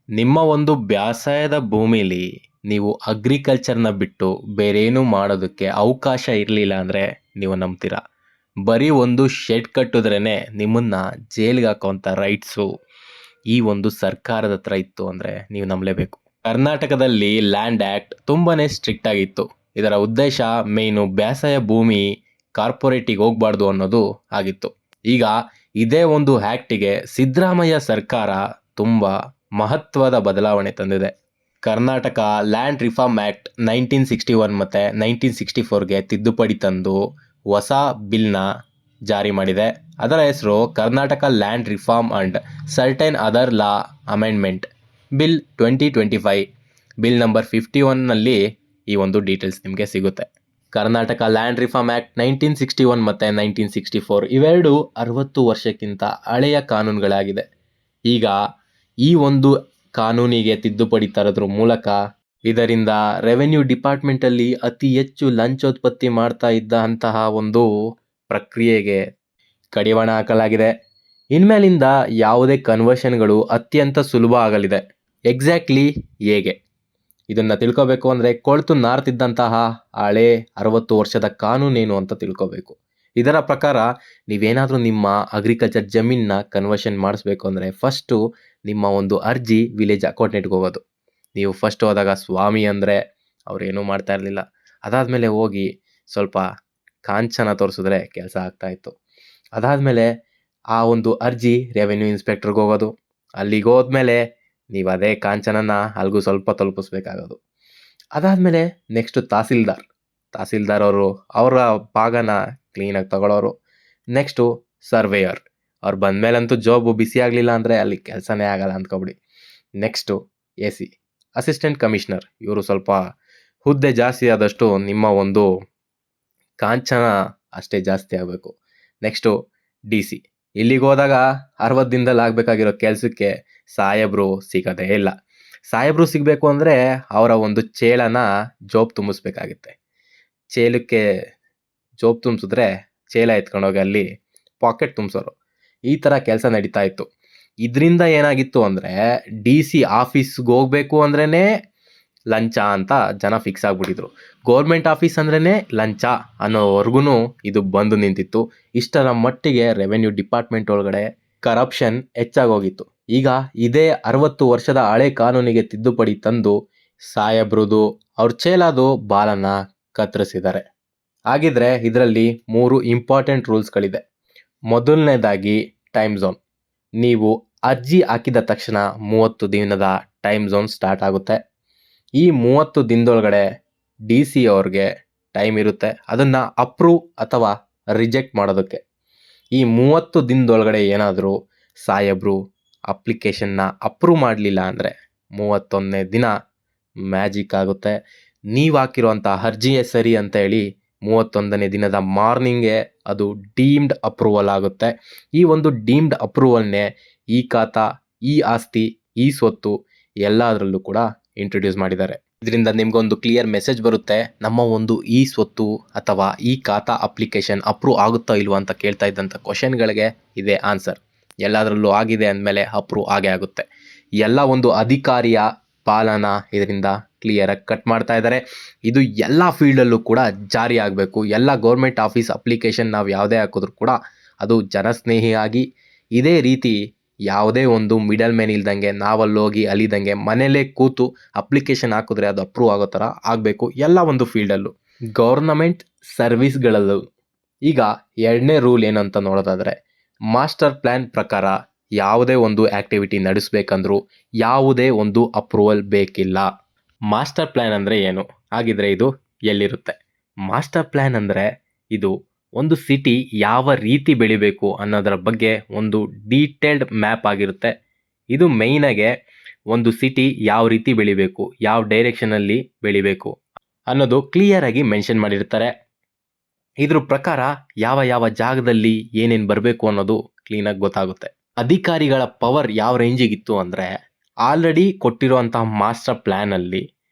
ನಿಮ್ಮ ಒಂದು ಬೇಸಾಯದ ಭೂಮಿಲಿ ನೀವು ಅಗ್ರಿಕಲ್ಚರ್ನ ಬಿಟ್ಟು ಬೇರೇನೂ ಮಾಡೋದಕ್ಕೆ ಅವಕಾಶ ಇರಲಿಲ್ಲ ಅಂದರೆ ನೀವು ನಂಬ್ತೀರಾ? ಬರೀ ಒಂದು ಶೆಡ್ ಕಟ್ಟಿದ್ರೇ ನಿಮ್ಮನ್ನು ಜೈಲಿಗೆ ಹಾಕೋಂಥ ರೈಟ್ಸು ಈ ಒಂದು ಸರ್ಕಾರದ ಹತ್ರ ಇತ್ತು ಅಂದರೆ ನೀವು ನಂಬಲೇಬೇಕು. ಕರ್ನಾಟಕದಲ್ಲಿ ಲ್ಯಾಂಡ್ ಆ್ಯಕ್ಟ್ ತುಂಬಾ ಸ್ಟ್ರಿಕ್ಟ್ ಆಗಿತ್ತು. ಇದರ ಉದ್ದೇಶ ಮೇಯ್ನು ಬೇಸಾಯ ಭೂಮಿ ಕಾರ್ಪೊರೇಟಿಗೆ ಹೋಗಬಾರ್ದು ಅನ್ನೋದು ಆಗಿತ್ತು. ಈಗ ಇದೇ ಒಂದು ಆ್ಯಕ್ಟಿಗೆ ಸಿದ್ದರಾಮಯ್ಯ ಸರ್ಕಾರ ತುಂಬ ಮಹತ್ವದ ಬದಲಾವಣೆ ತಂದಿದೆ. ಕರ್ನಾಟಕ ಲ್ಯಾಂಡ್ ರಿಫಾರ್ಮ್ ಆ್ಯಕ್ಟ್ 1961 ಮತ್ತು 1964ಗೆ ತಿದ್ದುಪಡಿ ತಂದು ಹೊಸ ಬಿಲ್ನ ಜಾರಿ ಮಾಡಿದೆ. ಅದರ ಹೆಸರು Karnataka land reform and certain other law amendment bill 2025. Bill number 51ನಲ್ಲಿ ಈ ಒಂದು ಡೀಟೇಲ್ಸ್ ನಿಮಗೆ ಸಿಗುತ್ತೆ. ಕರ್ನಾಟಕ ಲ್ಯಾಂಡ್ ರಿಫಾರ್ಮ್ ಆ್ಯಕ್ಟ್ 1961 ಮತ್ತು 1964 ಇವೆರಡು 60 ವರ್ಷಕ್ಕಿಂತ ಹಳೆಯ ಕಾನೂನುಗಳಾಗಿದೆ. ಈಗ ಈ ಒಂದು ಕಾನೂನಿಗೆ ತಿದ್ದುಪಡಿ ತರೋದ್ರ ಮೂಲಕ ಇದರಿಂದ ರೆವೆನ್ಯೂ ಡಿಪಾರ್ಟ್ಮೆಂಟಲ್ಲಿ ಅತಿ ಹೆಚ್ಚು ಲಂಚೋತ್ಪತ್ತಿ ಮಾಡ್ತಾ ಇದ್ದಂತಹ ಒಂದು ಪ್ರಕ್ರಿಯೆಗೆ ಕಡಿವಾಣ ಹಾಕಲಾಗಿದೆ. ಇನ್ಮೇಲಿಂದ ಯಾವುದೇ ಕನ್ವರ್ಷನ್ಗಳು ಅತ್ಯಂತ ಸುಲಭ ಆಗಲಿದೆ. ಎಕ್ಸಾಕ್ಟ್ಲಿ ಹೇಗೆ ಇದನ್ನು ತಿಳ್ಕೊಬೇಕು ಅಂದರೆ ಕೊಳ್ತು ನಾರ್ತಿದ್ದಂತಹ ಹಳೆ 60 ವರ್ಷದ ಕಾನೂನೇನು ಅಂತ ತಿಳ್ಕೊಬೇಕು. ಇದರ ಪ್ರಕಾರ ನೀವೇನಾದರೂ ನಿಮ್ಮ ಅಗ್ರಿಕಲ್ಚರ್ ಜಮೀನನ್ನ ಕನ್ವರ್ಷನ್ ಮಾಡಿಸ್ಬೇಕು ಅಂದರೆ ಫಸ್ಟು ನಿಮ್ಮ ಒಂದು ಅರ್ಜಿ ವಿಲೇಜ್ ಅಕೌಂಟೆಂಟ್ಗೆ ಹೋಗೋದು. ನೀವು ಫಸ್ಟ್ ಹೋದಾಗ ಸ್ವಾಮಿ ಅಂದರೆ ಅವ್ರೇನೂ ಮಾಡ್ತಾ ಇರಲಿಲ್ಲ. ಅದಾದಮೇಲೆ ಹೋಗಿ ಸ್ವಲ್ಪ ಕಾಂಚನ ತೋರಿಸಿದ್ರೆ ಕೆಲಸ ಆಗ್ತಾಯಿತ್ತು. ಅದಾದಮೇಲೆ ಆ ಒಂದು ಅರ್ಜಿ ರೆವೆನ್ಯೂ ಇನ್ಸ್ಪೆಕ್ಟ್ರಿಗೆ ಹೋಗೋದು. ಅಲ್ಲಿಗೆ ಹೋದ್ಮೇಲೆ ನೀವು ಅದೇ ಕಾಂಚನನ ಅಲ್ಲಿಗೂ ಸ್ವಲ್ಪ ತಲುಪಿಸ್ಬೇಕಾಗೋದು. ಅದಾದಮೇಲೆ ನೆಕ್ಸ್ಟು ತಹಸೀಲ್ದಾರ್ ಅವರು ಅವರ ಭಾಗನ ಕ್ಲೀನಾಗಿ ತಗೊಳ್ಳೋರು. ನೆಕ್ಸ್ಟು ಸರ್ವೇಯರ್ ಅವ್ರು ಬಂದಮೇಲಂತೂ ಜಾಬು ಬಿಸಿ ಆಗಲಿಲ್ಲ ಅಂದರೆ ಅಲ್ಲಿ ಕೆಲಸನೇ ಆಗಲ್ಲ ಅಂದ್ಕೊಬಿಡಿ. ನೆಕ್ಸ್ಟು AC ಅಸಿಸ್ಟೆಂಟ್ ಕಮಿಷನರ್, ಇವರು ಸ್ವಲ್ಪ ಹುದ್ದೆ ಜಾಸ್ತಿ ಆದಷ್ಟು ನಿಮ್ಮ ಒಂದು ಕಾಂಚನ ಅಷ್ಟೇ ಜಾಸ್ತಿ ಆಗಬೇಕು. ನೆಕ್ಸ್ಟು DC ಇಲ್ಲಿಗೆ ಹೋದಾಗ 60 ದಿನದಲ್ಲಿ ಆಗಬೇಕಾಗಿರೋ ಕೆಲಸಕ್ಕೆ ಸಾಹೇಬರು ಸಿಗೋದೇ ಇಲ್ಲ. ಸಾಹೇಬರು ಸಿಗಬೇಕು ಅಂದರೆ ಅವರ ಒಂದು ಚೇಳನ ಜೋಬ್ ತುಂಬಿಸ್ಬೇಕಾಗುತ್ತೆ. ಚೇಲಕ್ಕೆ ಜೋಬ್ ತುಂಬಿಸಿದ್ರೆ ಚೇಲ ಎತ್ಕೊಂಡೋಗಿ ಅಲ್ಲಿ ಪಾಕೆಟ್ ತುಂಬಿಸೋರು. ಈ ಥರ ಕೆಲಸ ನಡೀತಾ ಇತ್ತು. ಇದರಿಂದ ಏನಾಗಿತ್ತು ಅಂದರೆ DC ಆಫೀಸ್ಗೆ ಹೋಗಬೇಕು ಅಂದ್ರೇ ಲಂಚ ಅಂತ ಜನ ಫಿಕ್ಸ್ ಆಗಿಬಿಟ್ಟಿದ್ರು. ಗೌರ್ಮೆಂಟ್ ಆಫೀಸ್ ಅಂದ್ರೇ ಲಂಚ ಅನ್ನೋವರೆಗೂ ಇದು ಬಂದು ನಿಂತಿತ್ತು. ಇಷ್ಟರ ಮಟ್ಟಿಗೆ ರೆವೆನ್ಯೂ ಡಿಪಾರ್ಟ್ಮೆಂಟ್ ಒಳಗಡೆ ಕರಪ್ಷನ್ ಹೆಚ್ಚಾಗೋಗಿತ್ತು. ಈಗ ಇದೇ 60 ವರ್ಷದ ಹಳೆ ಕಾನೂನಿಗೆ ತಿದ್ದುಪಡಿ ತಂದು ಸಾಹೇಬ್ರದು ಅವ್ರ ಚೇಲಾದು ಬಾಲನ್ನ ಕತ್ತರಿಸಿದ್ದಾರೆ. ಹಾಗಿದ್ರೆ ಇದರಲ್ಲಿ 3 ಇಂಪಾರ್ಟೆಂಟ್ ರೂಲ್ಸ್ಗಳಿದೆ. ಮೊದಲನೇದಾಗಿ ಟೈಮ್ ಝೋನ್. ನೀವು ಅರ್ಜಿ ಹಾಕಿದ ತಕ್ಷಣ 30 ದಿನದ ಟೈಮ್ ಝೋನ್ ಸ್ಟಾರ್ಟ್ ಆಗುತ್ತೆ. ಈ 30 ದಿನದೊಳಗಡೆ DC ಅವ್ರಿಗೆ ಟೈಮ್ ಇರುತ್ತೆ ಅದನ್ನು ಅಪ್ರೂವ್ ಅಥವಾ ರಿಜೆಕ್ಟ್ ಮಾಡೋದಕ್ಕೆ. ಈ 30 ದಿನದೊಳಗಡೆ ಏನಾದರೂ ಸಾಹೇಬ್ರು ಅಪ್ಲಿಕೇಶನ್ನ ಅಪ್ರೂವ್ ಮಾಡಲಿಲ್ಲ ಅಂದರೆ 31ನೇ ದಿನ ಮ್ಯಾಜಿಕ್ ಆಗುತ್ತೆ. ನೀವು ಹಾಕಿರುವಂಥ ಅರ್ಜಿಯೇ ಸರಿ ಅಂತ ಹೇಳಿ 31ನೇ ದಿನದ ಮಾರ್ನಿಂಗೇ ಅದು ಡೀಮ್ಡ್ ಅಪ್ರೂವಲ್ ಆಗುತ್ತೆ. ಈ ಒಂದು ಡೀಮ್ಡ್ ಅಪ್ರೂವಲ್ನೇ ಈ ಖಾತಾ, ಈ ಆಸ್ತಿ, ಈ ಸ್ವತ್ತು ಎಲ್ಲದರಲ್ಲೂ ಕೂಡ ಇಂಟ್ರೊಡ್ಯೂಸ್ ಮಾಡಿದ್ದಾರೆ. ಇದರಿಂದ ನಿಮಗೊಂದು ಕ್ಲಿಯರ್ ಮೆಸೇಜ್ ಬರುತ್ತೆ. ನಮ್ಮ ಒಂದು ಈ ಸ್ವತ್ತು ಅಥವಾ ಈ ಖಾತಾ ಅಪ್ಲಿಕೇಶನ್ ಅಪ್ರೂವ್ ಆಗುತ್ತಾ ಇಲ್ವಾ ಅಂತ ಕೇಳ್ತಾ ಇದ್ದಂಥ ಕ್ವಶನ್ಗಳಿಗೆ ಇದೆ ಆನ್ಸರ್. ಎಲ್ಲದರಲ್ಲೂ ಆಗಿದೆ ಅಂದಮೇಲೆ ಅಪ್ರೂವ್ ಆಗೇ ಆಗುತ್ತೆ. ಎಲ್ಲ ಒಂದು ಅಧಿಕಾರಿಯ ಪಾಲನ ಇದರಿಂದ ಕ್ಲಿಯರಾಗಿ ಕಟ್ ಮಾಡ್ತಾ ಇದ್ದಾರೆ. ಇದು ಎಲ್ಲ ಫೀಲ್ಡಲ್ಲೂ ಕೂಡ ಜಾರಿ ಆಗಬೇಕು. ಎಲ್ಲ ಗೌರ್ಮೆಂಟ್ ಆಫೀಸ್ ಅಪ್ಲಿಕೇಶನ್ ನಾವು ಯಾವುದೇ ಹಾಕಿದ್ರೂ ಕೂಡ ಅದು ಜನಸ್ನೇಹಿಯಾಗಿ ಇದೇ ರೀತಿ ಯಾವುದೇ ಒಂದು ಮಿಡಲ್ ಮ್ಯಾನ್ ಇಲ್ದಂಗೆ ನಾವಲ್ಲೋಗಿ ಅಲಿದಂಗೆ ಮನೇಲೇ ಕೂತು ಅಪ್ಲಿಕೇಶನ್ ಹಾಕಿದ್ರೆ ಅದು ಅಪ್ರೂವ್ ಆಗೋ ಥರ ಆಗಬೇಕು ಎಲ್ಲ ಒಂದು ಫೀಲ್ಡಲ್ಲೂ. ಗೌರ್ನಮೆಂಟ್ ಸರ್ವಿಸ್ಗಳಲ್ಲೂ ಈಗ 2ನೇ ರೂಲ್ ಏನಂತ ನೋಡೋದಾದರೆ ಮಾಸ್ಟರ್ ಪ್ಲ್ಯಾನ್ ಪ್ರಕಾರ ಯಾವುದೇ ಒಂದು ಆ್ಯಕ್ಟಿವಿಟಿ ನಡೆಸಬೇಕಂದ್ರೂ ಯಾವುದೇ ಒಂದು ಅಪ್ರೂವಲ್ ಬೇಕಿಲ್ಲ. ಮಾಸ್ಟರ್ ಪ್ಲ್ಯಾನ್ ಅಂದರೆ ಏನು? ಹಾಗಿದ್ರೆ ಇದು ಎಲ್ಲಿರುತ್ತೆ? ಮಾಸ್ಟರ್ ಪ್ಲ್ಯಾನ್ ಅಂದರೆ ಇದು ಒಂದು ಸಿಟಿ ಯಾವ ರೀತಿ ಬೆಳಿಬೇಕು ಅನ್ನೋದರ ಬಗ್ಗೆ ಒಂದು ಡೀಟೇಲ್ಡ್ ಮ್ಯಾಪ್ ಆಗಿರುತ್ತೆ. ಇದು ಮೇಯ್ನಾಗೆ ಒಂದು ಸಿಟಿ ಯಾವ ರೀತಿ ಬೆಳಿಬೇಕು, ಯಾವ ಡೈರೆಕ್ಷನಲ್ಲಿ ಬೆಳಿಬೇಕು ಅನ್ನೋದು ಕ್ಲಿಯರಾಗಿ ಮೆನ್ಷನ್ ಮಾಡಿರ್ತಾರೆ. ಇದ್ರ ಪ್ರಕಾರ ಯಾವ ಯಾವ ಜಾಗದಲ್ಲಿ ಏನೇನು ಬರಬೇಕು ಅನ್ನೋದು ಕ್ಲೀನಾಗಿ ಗೊತ್ತಾಗುತ್ತೆ. ಅಧಿಕಾರಿಗಳ ಪವರ್ ಯಾವ ರೇಂಜಿಗಿತ್ತು ಅಂದರೆ ಆಲ್ರೆಡಿ ಕೊಟ್ಟಿರುವಂತಹ ಮಾಸ್ಟರ್ ಪ್ಲ್ಯಾನಲ್ಲಿ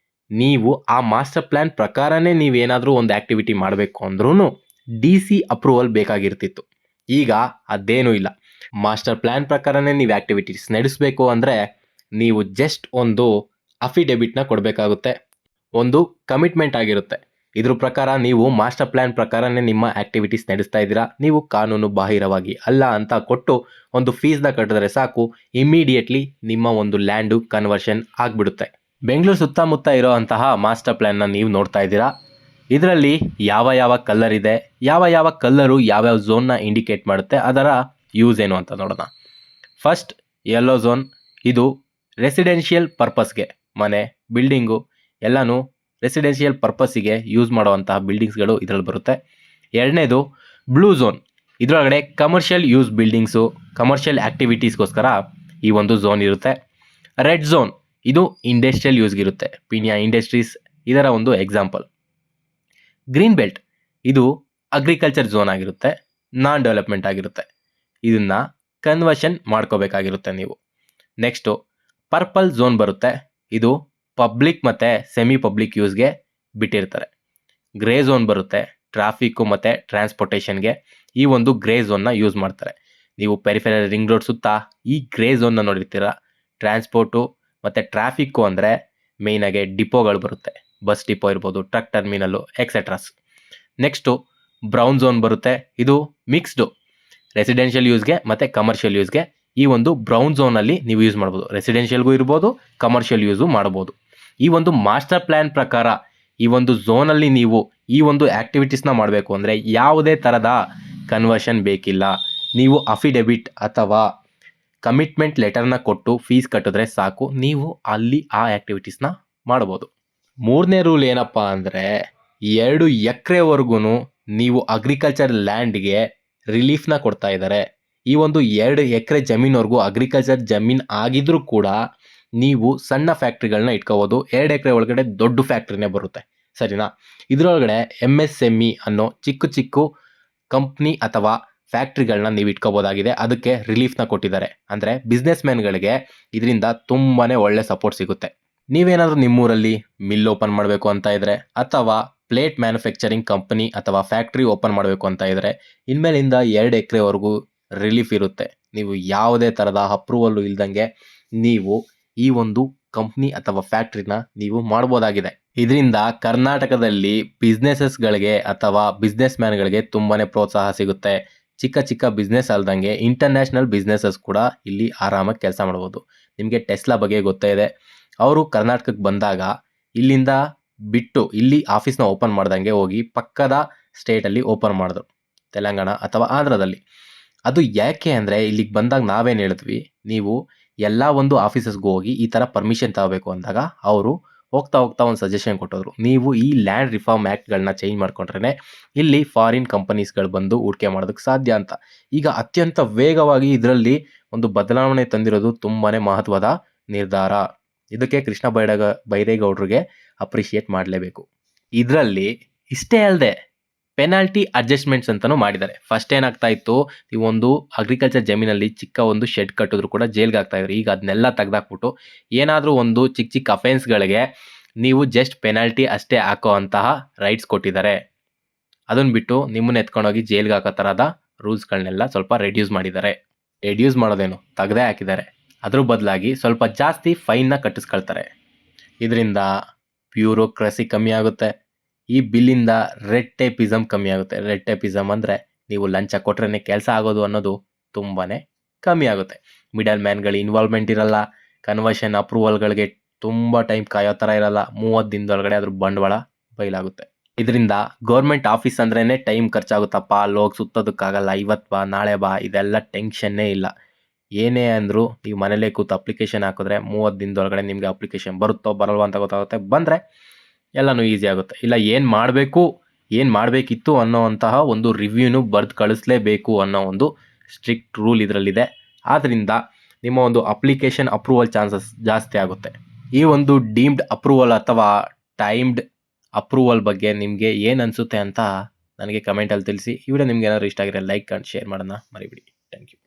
ನೀವು ಆ ಮಾಸ್ಟರ್ ಪ್ಲ್ಯಾನ್ ಪ್ರಕಾರನೇ ನೀವೇನಾದರೂ ಒಂದು ಆ್ಯಕ್ಟಿವಿಟಿ ಮಾಡಬೇಕು ಅಂದ್ರೂ DC ಅಪ್ರೂವಲ್ ಬೇಕಾಗಿರ್ತಿತ್ತು. ಈಗ ಅದೇನೂ ಇಲ್ಲ. ಮಾಸ್ಟರ್ ಪ್ಲ್ಯಾನ್ ಪ್ರಕಾರನೇ ನೀವು ಆ್ಯಕ್ಟಿವಿಟೀಸ್ ನಡೆಸಬೇಕು ಅಂದರೆ ನೀವು ಜಸ್ಟ್ ಒಂದು ಅಫಿಡೆವಿಟ್ನ ಕೊಡಬೇಕಾಗುತ್ತೆ. ಒಂದು ಕಮಿಟ್ಮೆಂಟ್ ಆಗಿರುತ್ತೆ. ಇದ್ರ ಪ್ರಕಾರ ನೀವು ಮಾಸ್ಟರ್ ಪ್ಲಾನ್ ಪ್ರಕಾರನೇ ನಿಮ್ಮ ಆಕ್ಟಿವಿಟೀಸ್ ನಡೆಸ್ತಾ ಇದ್ದೀರಾ, ನೀವು ಕಾನೂನು ಬಾಹಿರವಾಗಿ ಅಲ್ಲ ಅಂತ ಕೊಟ್ಟು ಒಂದು ಫೀಸ್ನ ಕಟ್ಟಿದ್ರೆ ಸಾಕು, ಇಮಿಡಿಯೇಟ್ಲಿ ನಿಮ್ಮ ಒಂದು ಲ್ಯಾಂಡು ಕನ್ವರ್ಷನ್ ಆಗಿಬಿಡುತ್ತೆ. ಬೆಂಗಳೂರು ಸುತ್ತಮುತ್ತ ಇರೋಂತಹ ಮಾಸ್ಟರ್ ಪ್ಲ್ಯಾನ್ನ ನೀವು ನೋಡ್ತಾ ಇದ್ದೀರಾ. ಇದರಲ್ಲಿ ಯಾವ ಯಾವ ಕಲರ್ ಇದೆ, ಯಾವ ಯಾವ ಕಲ್ಲರು ಯಾವ್ಯಾವ ಝೋನ್ನ ಇಂಡಿಕೇಟ್ ಮಾಡುತ್ತೆ, ಅದರ ಯೂಸ್ ಏನು ಅಂತ ನೋಡೋಣ. ಫಸ್ಟ್ ಯೆಲ್ಲೋ ಝೋನ್, ಇದು ರೆಸಿಡೆನ್ಷಿಯಲ್ ಪರ್ಪಸ್ಗೆ, ಮನೆ ಬಿಲ್ಡಿಂಗು ಎಲ್ಲನೂ ರೆಸಿಡೆನ್ಷಿಯಲ್ ಪರ್ಪಸ್ಸಿಗೆ ಯೂಸ್ ಮಾಡುವಂತಹ ಬಿಲ್ಡಿಂಗ್ಸ್ಗಳು ಇದರಲ್ಲಿ ಬರುತ್ತೆ. ಎರಡನೇದು ಬ್ಲೂ ಝೋನ್, ಇದರೊಳಗಡೆ ಕಮರ್ಷಿಯಲ್ ಯೂಸ್ ಬಿಲ್ಡಿಂಗ್ಸು, ಕಮರ್ಷಿಯಲ್ ಆ್ಯಕ್ಟಿವಿಟೀಸ್ಗೋಸ್ಕರ ಈ ಒಂದು ಝೋನ್ ಇರುತ್ತೆ. ರೆಡ್ ಝೋನ್, ಇದು ಇಂಡಸ್ಟ್ರಿಯಲ್ ಯೂಸ್ಗಿರುತ್ತೆ, ಪೀಣ್ಯ ಇಂಡಸ್ಟ್ರೀಸ್ ಇದರ ಒಂದು ಎಕ್ಸಾಂಪಲ್. ಗ್ರೀನ್ ಬೆಲ್ಟ್, ಇದು ಅಗ್ರಿಕಲ್ಚರ್ ಝೋನ್ ಆಗಿರುತ್ತೆ, ನಾನ್ ಡೆವಲಪ್ಮೆಂಟ್ ಆಗಿರುತ್ತೆ, ಇದನ್ನು ಕನ್ವರ್ಷನ್ ಮಾಡ್ಕೋಬೇಕಾಗಿರುತ್ತೆ ನೀವು. ನೆಕ್ಸ್ಟು ಪರ್ಪಲ್ ಝೋನ್ ಬರುತ್ತೆ, ಇದು ಪಬ್ಲಿಕ್ ಮತ್ತು ಸೆಮಿ ಪಬ್ಲಿಕ್ ಯೂಸ್ಗೆ ಬಿಟ್ಟಿರ್ತಾರೆ. ಗ್ರೇ ಝೋನ್ ಬರುತ್ತೆ, ಟ್ರಾಫಿಕ್ಕು ಮತ್ತು ಟ್ರಾನ್ಸ್ಪೋರ್ಟೇಷನ್ಗೆ ಈ ಒಂದು ಗ್ರೇ ಝೋನ್ನ ಯೂಸ್ ಮಾಡ್ತಾರೆ. ನೀವು ಪೆರಿಫೆರಲ್ ರಿಂಗ್ ರೋಡ್ ಸುತ್ತ ಈ ಗ್ರೇ ಝೋನ್ನ ನೋಡಿರ್ತೀರ. ಟ್ರಾನ್ಸ್ಪೋರ್ಟು ಮತ್ತು ಟ್ರಾಫಿಕ್ಕು ಅಂದರೆ ಮೇಯ್ನಾಗೆ ಡಿಪೋಗಳು ಬರುತ್ತೆ, ಬಸ್ ಡಿಪೋ ಇರ್ಬೋದು, truck terminal etceteras. Next brown zone ಬರುತ್ತೆ, ಇದು ಮಿಕ್ಸ್ಡು ರೆಸಿಡೆನ್ಷಿಯಲ್ ಯೂಸ್ಗೆ ಮತ್ತು ಕಮರ್ಷಿಯಲ್ ಯೂಸ್ಗೆ ಈ ಒಂದು ಬ್ರೌನ್ ಝೋನಲ್ಲಿ ನೀವು ಯೂಸ್ ಮಾಡ್ಬೋದು, ರೆಸಿಡೆನ್ಷಿಯಲ್ಗೂ ಇರ್ಬೋದು, ಕಮರ್ಷಿಯಲ್ ಯೂಸು ಮಾಡ್ಬೋದು. ಈ ಒಂದು ಮಾಸ್ಟರ್ ಪ್ಲ್ಯಾನ್ ಪ್ರಕಾರ ಈ ಒಂದು ಝೋನಲ್ಲಿ ನೀವು ಈ ಒಂದು ಆ್ಯಕ್ಟಿವಿಟೀಸ್ನ ಮಾಡಬೇಕು ಅಂದರೆ ಯಾವುದೇ ಥರದ ಕನ್ವರ್ಷನ್ ಬೇಕಿಲ್ಲ. ನೀವು ಅಫಿಡೆವಿಟ್ ಅಥವಾ ಕಮಿಟ್ಮೆಂಟ್ ಲೆಟರ್ನ ಕೊಟ್ಟು ಫೀಸ್ ಕಟ್ಟಿದ್ರೆ ಸಾಕು, ನೀವು ಅಲ್ಲಿ ಆ ಆ್ಯಕ್ಟಿವಿಟೀಸ್ನ ಮಾಡ್ಬೋದು. ಮೂರನೇ ರೂಲ್ ಏನಪ್ಪ ಅಂದರೆ 2 ಎಕರೆವರೆಗೂ ನೀವು ಅಗ್ರಿಕಲ್ಚರ್ ಲ್ಯಾಂಡ್ಗೆ ರಿಲೀಫ್ನ ಕೊಡ್ತಾ ಇದ್ದಾರೆ. ಈ ಒಂದು 2 ಎಕರೆ ಜಮೀನವರೆಗೂ ಅಗ್ರಿಕಲ್ಚರ್ ಜಮೀನು ಆಗಿದ್ರೂ ಕೂಡ ನೀವು ಸಣ್ಣ ಫ್ಯಾಕ್ಟ್ರಿಗಳನ್ನ ಇಟ್ಕೋಬೋದು. 2 ಎಕರೆ ಒಳಗಡೆ ದೊಡ್ಡ ಫ್ಯಾಕ್ಟ್ರಿನೇ ಬರುತ್ತೆ, ಸರಿನಾ? ಇದರೊಳಗಡೆ MSME ಅನ್ನೋ ಚಿಕ್ಕ ಚಿಕ್ಕ ಕಂಪ್ನಿ ಅಥವಾ ಫ್ಯಾಕ್ಟ್ರಿಗಳನ್ನ ನೀವು ಇಟ್ಕೋಬೋದಾಗಿದೆ. ಅದಕ್ಕೆ ರಿಲೀಫ್ನ ಕೊಟ್ಟಿದ್ದಾರೆ. ಅಂದರೆ ಬಿಸ್ನೆಸ್ ಮ್ಯಾನ್ಗಳಿಗೆ ಇದರಿಂದ ತುಂಬಾ ಒಳ್ಳೆ ಸಪೋರ್ಟ್ ಸಿಗುತ್ತೆ. ನೀವೇನಾದರೂ ನಿಮ್ಮೂರಲ್ಲಿ ಮಿಲ್ ಓಪನ್ ಮಾಡಬೇಕು ಅಂತ ಇದ್ದರೆ, ಅಥವಾ ಪ್ಲೇಟ್ ಮ್ಯಾನುಫ್ಯಾಕ್ಚರಿಂಗ್ ಕಂಪನಿ ಅಥವಾ ಫ್ಯಾಕ್ಟ್ರಿ ಓಪನ್ ಮಾಡಬೇಕು ಅಂತ ಇದ್ದರೆ, ಇನ್ಮೇಲಿಂದ 2 ಎಕರೆವರೆಗೂ ರಿಲೀಫ್ ಇರುತ್ತೆ. ನೀವು ಯಾವುದೇ ಥರದ ಅಪ್ರೂವಲ್ಲು ಇಲ್ದಂಗೆ ನೀವು ಈ ಒಂದು ಕಂಪ್ನಿ ಅಥವಾ ಫ್ಯಾಕ್ಟ್ರಿನ ನೀವು ಮಾಡ್ಬೋದಾಗಿದೆ. ಇದರಿಂದ ಕರ್ನಾಟಕದಲ್ಲಿ ಬಿಸ್ನೆಸಸ್ಗಳಿಗೆ ಅಥವಾ ಬಿಸ್ನೆಸ್ ಮ್ಯಾನ್ಗಳಿಗೆ ತುಂಬಾ ಪ್ರೋತ್ಸಾಹ ಸಿಗುತ್ತೆ. ಚಿಕ್ಕ ಚಿಕ್ಕ ಬಿಸ್ನೆಸ್ ಅಲ್ದಂಗೆ ಇಂಟರ್ನ್ಯಾಷನಲ್ ಬಿಸ್ನೆಸಸ್ ಕೂಡ ಇಲ್ಲಿ ಆರಾಮಾಗಿ ಕೆಲಸ ಮಾಡ್ಬೋದು. ನಿಮಗೆ ಟೆಸ್ಲಾ ಬಗ್ಗೆ ಗೊತ್ತೇ ಇದೆ. ಅವರು ಕರ್ನಾಟಕಕ್ಕೆ ಬಂದಾಗ ಇಲ್ಲಿಂದ ಬಿಟ್ಟು ಇಲ್ಲಿ ಆಫೀಸ್ನ ಓಪನ್ ಮಾಡ್ದಂಗೆ ಹೋಗಿ ಪಕ್ಕದ ಸ್ಟೇಟಲ್ಲಿ ಓಪನ್ ಮಾಡಿದ್ರು, ತೆಲಂಗಾಣ ಅಥವಾ ಆಂಧ್ರದಲ್ಲಿ. ಅದು ಯಾಕೆ ಅಂದರೆ ಇಲ್ಲಿಗೆ ಬಂದಾಗ ನಾವೇನು ಹೇಳಿದ್ವಿ, ನೀವು ಎಲ್ಲ ಒಂದು ಆಫೀಸಸ್ಗೂ ಹೋಗಿ ಈ ಥರ ಪರ್ಮಿಷನ್ ತಗೋಬೇಕು ಅಂದಾಗ ಅವರು ಹೋಗ್ತಾ ಹೋಗ್ತಾ ಒಂದು ಸಜೆಷನ್ ಕೊಟ್ಟೋದ್ರು, ನೀವು ಈ ಲ್ಯಾಂಡ್ ರಿಫಾರ್ಮ್ ಆ್ಯಕ್ಟ್ಗಳನ್ನ ಚೇಂಜ್ ಮಾಡ್ಕೊಂಡ್ರೆ ಇಲ್ಲಿ ಫಾರಿನ್ ಕಂಪನೀಸ್ಗಳು ಬಂದು ಹೂಡಿಕೆ ಮಾಡೋದಕ್ಕೆ ಸಾಧ್ಯ ಅಂತ. ಈಗ ಅತ್ಯಂತ ವೇಗವಾಗಿ ಇದರಲ್ಲಿ ಒಂದು ಬದಲಾವಣೆ ತಂದಿರೋದು ತುಂಬಾ ಮಹತ್ವದ ನಿರ್ಧಾರ. ಇದಕ್ಕೆ ಕೃಷ್ಣ ಬೈರೇಗೌಡರಿಗೆ ಅಪ್ರಿಷಿಯೇಟ್ ಮಾಡಲೇಬೇಕು. ಇದರಲ್ಲಿ ಇಷ್ಟೇ ಅಲ್ಲದೆ ಪೆನಾಲ್ಟಿ ಅಡ್ಜಸ್ಟ್ಮೆಂಟ್ಸ್ ಅಂತಲೂ ಮಾಡಿದ್ದಾರೆ. ಫಸ್ಟ್ ಏನಾಗ್ತಾ ಇತ್ತು, ನೀವು ಒಂದು ಅಗ್ರಿಕಲ್ಚರ್ ಜಮೀನಲ್ಲಿ ಚಿಕ್ಕ ಒಂದು ಶೆಡ್ ಕಟ್ಟಿದ್ರು ಕೂಡ ಜೈಲ್ಗೆ ಆಗ್ತಾಯಿದ್ರು. ಈಗ ಅದನ್ನೆಲ್ಲ ತೆಗೆದಾಕ್ಬಿಟ್ಟು ಏನಾದರೂ ಒಂದು ಚಿಕ್ಕ ಚಿಕ್ಕ ಅಫೆನ್ಸ್ಗಳಿಗೆ ನೀವು ಜಸ್ಟ್ ಪೆನಾಲ್ಟಿ ಅಷ್ಟೇ ಹಾಕೋ ಅಂತಹ ರೈಟ್ಸ್ ಕೊಟ್ಟಿದ್ದಾರೆ. ಅದನ್ನು ಬಿಟ್ಟು ನಿಮ್ಮನ್ನ ಎತ್ಕೊಂಡೋಗಿ ಜೈಲ್ಗೆ ಹಾಕೋ ಥರದ ರೂಲ್ಸ್ಗಳನ್ನೆಲ್ಲ ಸ್ವಲ್ಪ ರೆಡ್ಯೂಸ್ ಮಾಡಿದ್ದಾರೆ. ರೆಡ್ಯೂಸ್ ಮಾಡೋದೇನು, ತೆಗೆದೇ ಹಾಕಿದ್ದಾರೆ. ಅದ್ರ ಬದಲಾಗಿ ಸ್ವಲ್ಪ ಜಾಸ್ತಿ ಫೈನ್ನ ಕಟ್ಟಿಸ್ಕೊಳ್ತಾರೆ. ಇದರಿಂದ ಬ್ಯೂರೋಕ್ರಸಿ ಕಮ್ಮಿ ಆಗುತ್ತೆ. ಈ ಬಿಲ್ಲಿಂದ ರೆಡ್ ಟೇಪಿಸಮ್ ಕಮ್ಮಿ ಆಗುತ್ತೆ. ರೆಡ್ ಟೇಪಿಸಮ್ ಅಂದರೆ ನೀವು ಲಂಚ ಕೊಟ್ರೇ ಕೆಲಸ ಆಗೋದು ಅನ್ನೋದು ತುಂಬಾ ಕಮ್ಮಿ ಆಗುತ್ತೆ. ಮಿಡಲ್ ಮ್ಯಾನ್ಗಳ ಇನ್ವಾಲ್ವ್ಮೆಂಟ್ ಇರಲ್ಲ. ಕನ್ವರ್ಷನ್ ಅಪ್ರೂವಲ್ಗಳಿಗೆ ತುಂಬ ಟೈಮ್ ಕಾಯೋ ಥರ ಇರಲ್ಲ. 30 ದಿನದೊಳಗಡೆ ಅದ್ರ ಬಂಡವಾಳ ಬಯಲಾಗುತ್ತೆ. ಇದರಿಂದ ಗೌರ್ಮೆಂಟ್ ಆಫೀಸ್ ಅಂದ್ರೇ ಟೈಮ್ ಖರ್ಚಾಗುತ್ತಪ್ಪ, ಅಲ್ಲಿ ಹೋಗಿ ಸುತ್ತೋದಕ್ಕಾಗಲ್ಲ, ಇವತ್ತು ಬಾ ನಾಳೆ ಬಾ, ಇದೆಲ್ಲ ಟೆನ್ಷನ್ನೇ ಇಲ್ಲ. ಏನೇ ಅಂದರೂ ನೀವು ಮನೇಲೇ ಕೂತು ಅಪ್ಲಿಕೇಶನ್ ಹಾಕಿದ್ರೆ 30 ದಿನದೊಳಗಡೆ ನಿಮಗೆ ಅಪ್ಲಿಕೇಶನ್ ಬರುತ್ತೋ ಬರಲ್ವೋ ಅಂತ ಗೊತ್ತಾಗುತ್ತೆ. ಬಂದರೆ ಎಲ್ಲನೂ ಈಸಿ ಆಗುತ್ತೆ. ಇಲ್ಲ ಏನು ಮಾಡಬೇಕಿತ್ತು ಅನ್ನೋವಂತಹ ಒಂದು ರಿವ್ಯೂನು ಬರೆದು ಕಳಿಸ್ಲೇಬೇಕು ಅನ್ನೋ ಒಂದು ಸ್ಟ್ರಿಕ್ಟ್ ರೂಲ್ ಇದರಲ್ಲಿದೆ. ಆದ್ದರಿಂದ ನಿಮ್ಮ ಒಂದು ಅಪ್ಲಿಕೇಶನ್ ಅಪ್ರೂವಲ್ ಚಾನ್ಸಸ್ ಜಾಸ್ತಿ ಆಗುತ್ತೆ. ಈ ಒಂದು ಡೀಮ್ಡ್ ಅಪ್ರೂವಲ್ ಅಥವಾ ಟೈಮ್ಡ್ ಅಪ್ರೂವಲ್ ಬಗ್ಗೆ ನಿಮಗೆ ಏನು ಅನಿಸುತ್ತೆ ಅಂತ ನನಗೆ ಕಮೆಂಟಲ್ಲಿ ತಿಳಿಸಿ. ಈ ವಿಡಿಯೋ ನಿಮ್ಗೆ ಏನಾದರೂ ಇಷ್ಟ ಆಗಿದ್ರೆ ಲೈಕ್ ಆ್ಯಂಡ್ ಶೇರ್ ಮಾಡೋಣ ಮರಿಬೇಡಿ. Thank you.